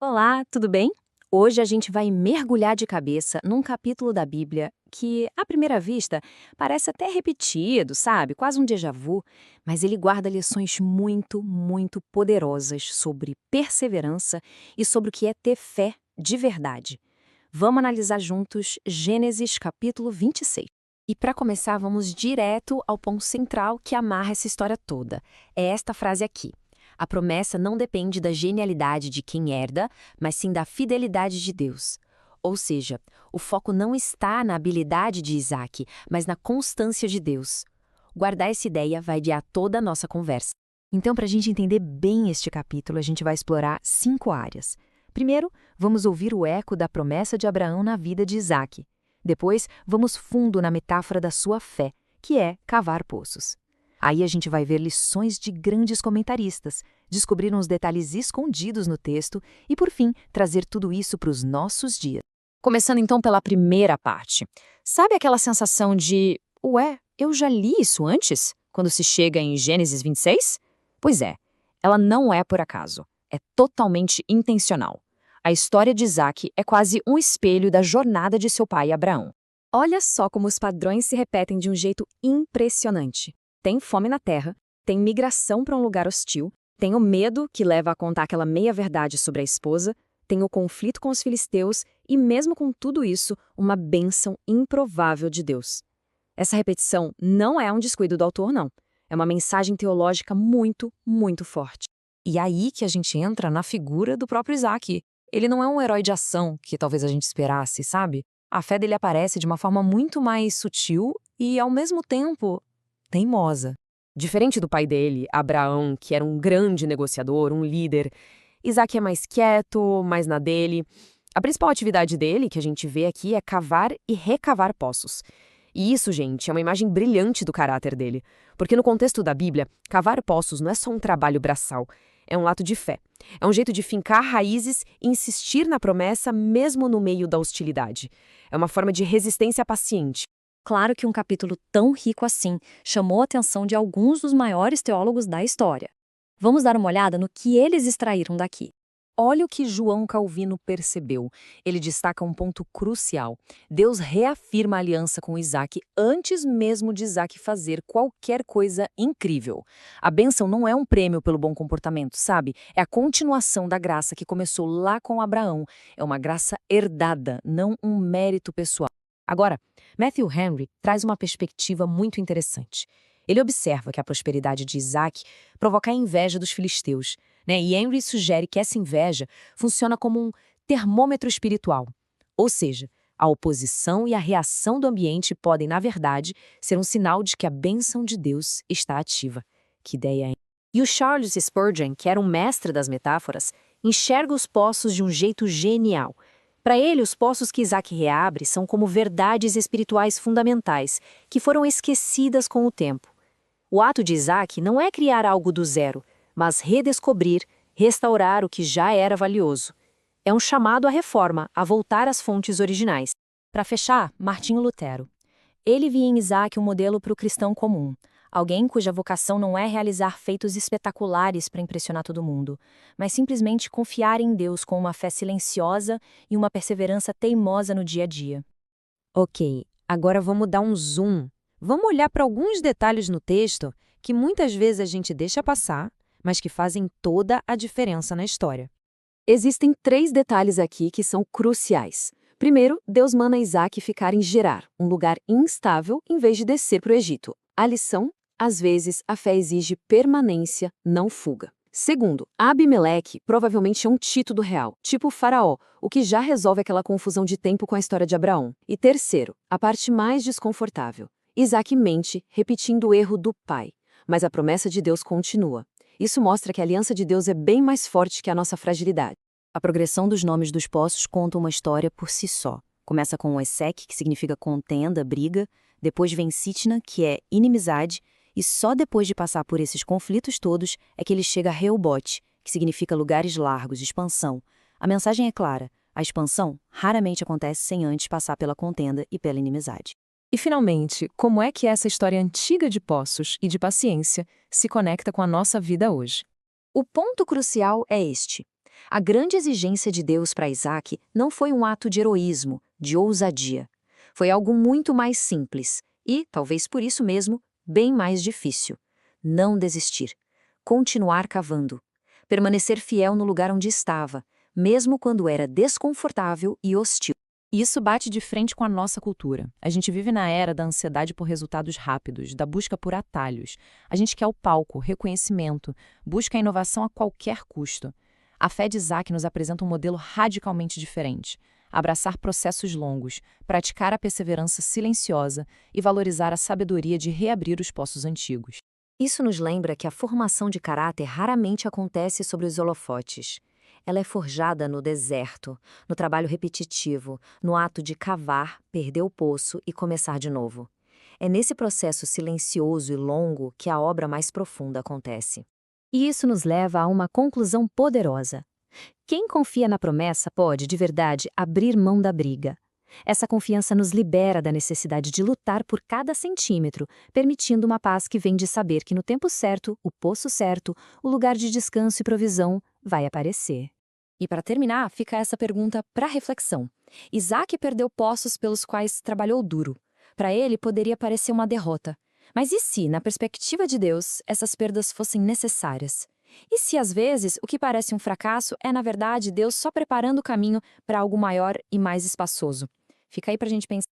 Olá, tudo bem? Hoje a gente vai mergulhar de cabeça num capítulo da Bíblia que, à primeira vista, parece até repetido, sabe? Quase um déjà vu, mas ele guarda lições muito poderosas sobre perseverança e sobre o que é ter fé de verdade. Vamos analisar juntos Gênesis capítulo 26. E para começar, vamos direto ao ponto central que amarra essa história toda. É esta frase aqui. A promessa não depende da genialidade de quem herda, mas sim da fidelidade de Deus. Ou seja, o foco não está na habilidade de Isaac, mas na constância de Deus. Guardar essa ideia vai guiar toda a nossa conversa. Então, para a gente entender bem este capítulo, a gente vai explorar 5 áreas. Primeiro, vamos ouvir o eco da promessa de Abraão na vida de Isaac. Depois, vamos fundo na metáfora da sua fé, que é cavar poços. Aí a gente vai ver lições de grandes comentaristas, descobrir uns detalhes escondidos no texto e, por fim, trazer tudo isso para os nossos dias. Começando então pela primeira parte. Sabe aquela sensação de, ué, eu já li isso antes? Quando se chega em Gênesis 26? Pois é, ela não é por acaso, é totalmente intencional. A história de Isaac é quase um espelho da jornada de seu pai Abraão. Olha só como os padrões se repetem de um jeito impressionante. Tem fome na terra, tem migração para um lugar hostil, tem o medo que leva a contar aquela meia-verdade sobre a esposa, tem o conflito com os filisteus e, mesmo com tudo isso, uma bênção improvável de Deus. Essa repetição não é um descuido do autor, não. É uma mensagem teológica muito forte. E aí que a gente entra na figura do próprio Isaac. Ele não é um herói de ação que talvez a gente esperasse, sabe? A fé dele aparece de uma forma muito mais sutil e, ao mesmo tempo, teimosa. Diferente do pai dele, Abraão, que era um grande negociador, um líder, Isaac é mais quieto, mais na dele. A principal atividade dele, que a gente vê aqui, é cavar e recavar poços. E isso, gente, é uma imagem brilhante do caráter dele. Porque no contexto da Bíblia, cavar poços não é só um trabalho braçal, é um ato de fé. É um jeito de fincar raízes e insistir na promessa mesmo no meio da hostilidade. É uma forma de resistência paciente. Claro que um capítulo tão rico assim chamou a atenção de alguns dos maiores teólogos da história. Vamos dar uma olhada no que eles extraíram daqui. Olha o que João Calvino percebeu. Ele destaca um ponto crucial. Deus reafirma a aliança com Isaac antes mesmo de Isaac fazer qualquer coisa incrível. A bênção não é um prêmio pelo bom comportamento, sabe? É a continuação da graça que começou lá com Abraão. É uma graça herdada, não um mérito pessoal. Agora, Matthew Henry traz uma perspectiva muito interessante. Ele observa que a prosperidade de Isaac provoca a inveja dos filisteus, né? E Henry sugere que essa inveja funciona como um termômetro espiritual. Ou seja, a oposição e a reação do ambiente podem, na verdade, ser um sinal de que a bênção de Deus está ativa. Que ideia, hein? E o Charles Spurgeon, que era um mestre das metáforas, enxerga os poços de um jeito genial. Para ele, os poços que Isaac reabre são como verdades espirituais fundamentais, que foram esquecidas com o tempo. O ato de Isaac não é criar algo do zero, mas redescobrir, restaurar o que já era valioso. É um chamado à reforma, a voltar às fontes originais. Para fechar, Martinho Lutero. Ele via em Isaac um modelo para o cristão comum, alguém cuja vocação não é realizar feitos espetaculares para impressionar todo mundo, mas simplesmente confiar em Deus com uma fé silenciosa e uma perseverança teimosa no dia a dia. Ok, agora vamos dar um zoom. Vamos olhar para alguns detalhes no texto que muitas vezes a gente deixa passar, mas que fazem toda a diferença na história. Existem 3 detalhes aqui que são cruciais. Primeiro, Deus manda Isaac ficar em Gerar, um lugar instável, em vez de descer para o Egito. A lição? Às vezes, a fé exige permanência, não fuga. Segundo, Abimeleque provavelmente é um título real, tipo Faraó, o que já resolve aquela confusão de tempo com a história de Abraão. E terceiro, a parte mais desconfortável. Isaac mente, repetindo o erro do pai. Mas a promessa de Deus continua. Isso mostra que a aliança de Deus é bem mais forte que a nossa fragilidade. A progressão dos nomes dos poços conta uma história por si só. Começa com o Esek, que significa contenda, briga, depois vem Sitna, que é inimizade, e só depois de passar por esses conflitos todos é que ele chega a Rehobote, que significa lugares largos, expansão. A mensagem é clara, a expansão raramente acontece sem antes passar pela contenda e pela inimizade. E, finalmente, como é que essa história antiga de poços e de paciência se conecta com a nossa vida hoje? O ponto crucial é este. A grande exigência de Deus para Isaac não foi um ato de heroísmo, de ousadia. Foi algo muito mais simples e, talvez por isso mesmo, bem mais difícil. Não desistir. Continuar cavando. Permanecer fiel no lugar onde estava, mesmo quando era desconfortável e hostil. Isso bate de frente com a nossa cultura. A gente vive na era da ansiedade por resultados rápidos, da busca por atalhos. A gente quer o palco, reconhecimento, busca a inovação a qualquer custo. A fé de Isaac nos apresenta um modelo radicalmente diferente. Abraçar processos longos, praticar a perseverança silenciosa e valorizar a sabedoria de reabrir os poços antigos. Isso nos lembra que a formação de caráter raramente acontece sobre os holofotes. Ela é forjada no deserto, no trabalho repetitivo, no ato de cavar, perder o poço e começar de novo. É nesse processo silencioso e longo que a obra mais profunda acontece. E isso nos leva a uma conclusão poderosa. Quem confia na promessa pode, de verdade, abrir mão da briga. Essa confiança nos libera da necessidade de lutar por cada centímetro, permitindo uma paz que vem de saber que no tempo certo, o poço certo, o lugar de descanso e provisão vai aparecer. E para terminar, fica essa pergunta para reflexão. Isaac perdeu poços pelos quais trabalhou duro. Para ele, poderia parecer uma derrota. Mas e se, na perspectiva de Deus, essas perdas fossem necessárias? E se, às vezes, o que parece um fracasso é, na verdade, Deus só preparando o caminho para algo maior e mais espaçoso? Fica aí para a gente pensar.